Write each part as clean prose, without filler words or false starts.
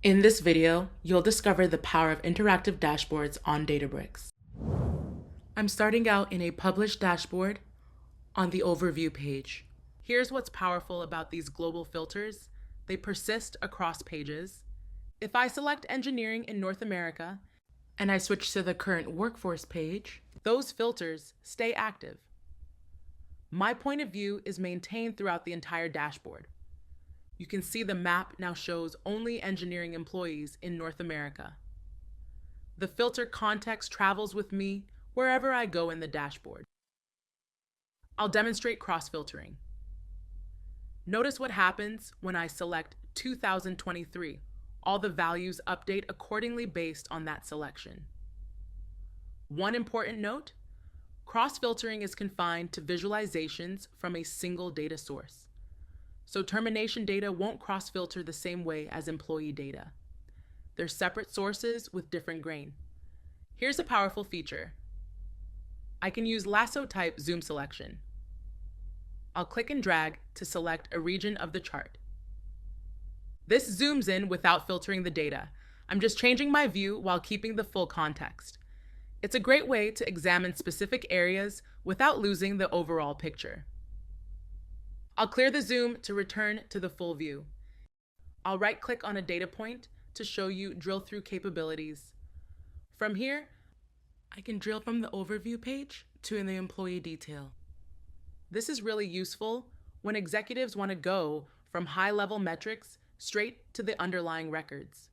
In this video, you'll discover the power of interactive dashboards on Databricks. I'm starting out in a published dashboard on the overview page. Here's what's powerful about these global filters. They persist across pages. If I select engineering in North America and I switch to the current workforce page, those filters stay active. My point of view is maintained throughout the entire dashboard. You can see the map now shows only engineering employees in North America. The filter context travels with me wherever I go in the dashboard. I'll demonstrate cross-filtering. Notice what happens when I select 2023. All the values update accordingly based on that selection. One important note, cross-filtering is confined to visualizations from a single data source. So termination data won't cross-filter the same way as employee data. They're separate sources with different grain. Here's a powerful feature. I can use lasso type zoom selection. I'll click and drag to select a region of the chart. This zooms in without filtering the data. I'm just changing my view while keeping the full context. It's a great way to examine specific areas without losing the overall picture. I'll clear the zoom to return to the full view. I'll right-click on a data point to show you drill-through capabilities. From here, I can drill from the overview page to the employee detail. This is really useful when executives want to go from high-level metrics straight to the underlying records.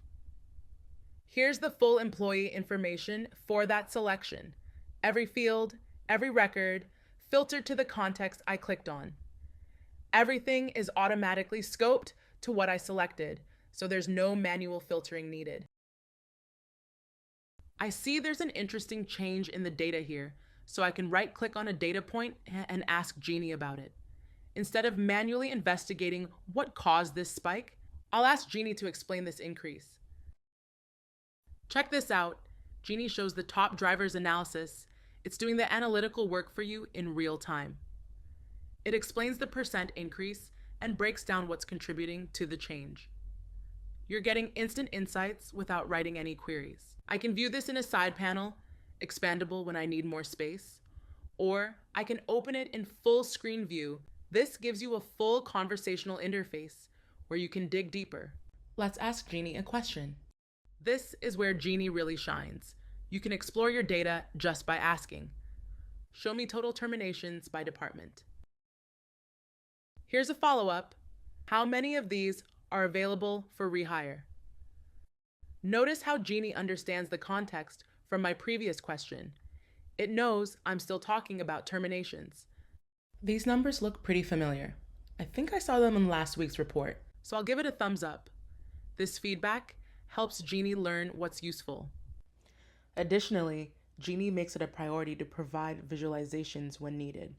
Here's the full employee information for that selection. Every field, every record, filtered to the context I clicked on. Everything is automatically scoped to what I selected, so there's no manual filtering needed. I see there's an interesting change in the data here, so I can right-click on a data point and ask Genie about it. Instead of manually investigating what caused this spike, I'll ask Genie to explain this increase. Check this out. Genie shows the top drivers analysis. It's doing the analytical work for you in real time. It explains the percent increase and breaks down what's contributing to the change. You're getting instant insights without writing any queries. I can view this in a side panel, expandable when I need more space, or I can open it in full screen view. This gives you a full conversational interface where you can dig deeper. Let's ask Genie a question. This is where Genie really shines. You can explore your data just by asking. Show me total terminations by department. Here's a follow-up. How many of these are available for rehire? Notice how Genie understands the context from my previous question. It knows I'm still talking about terminations. These numbers look pretty familiar. I think I saw them in last week's report, so I'll give it a thumbs up. This feedback helps Genie learn what's useful. Additionally, Genie makes it a priority to provide visualizations when needed.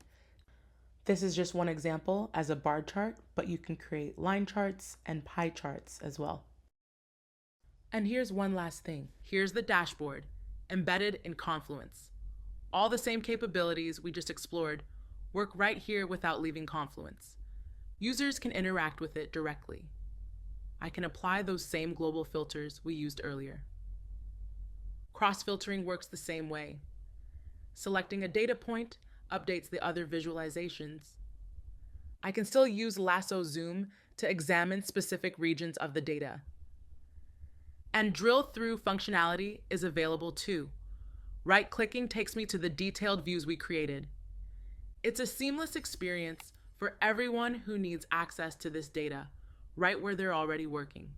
This is just one example as a bar chart, but you can create line charts and pie charts as well. And here's one last thing. Here's the dashboard, embedded in Confluence. All the same capabilities we just explored work right here without leaving Confluence. Users can interact with it directly. I can apply those same global filters we used earlier. Cross-filtering works the same way. Selecting a data point updates the other visualizations. I can still use lasso zoom to examine specific regions of the data. And drill through functionality is available too. Right-clicking takes me to the detailed views we created. It's a seamless experience for everyone who needs access to this data, right where they're already working.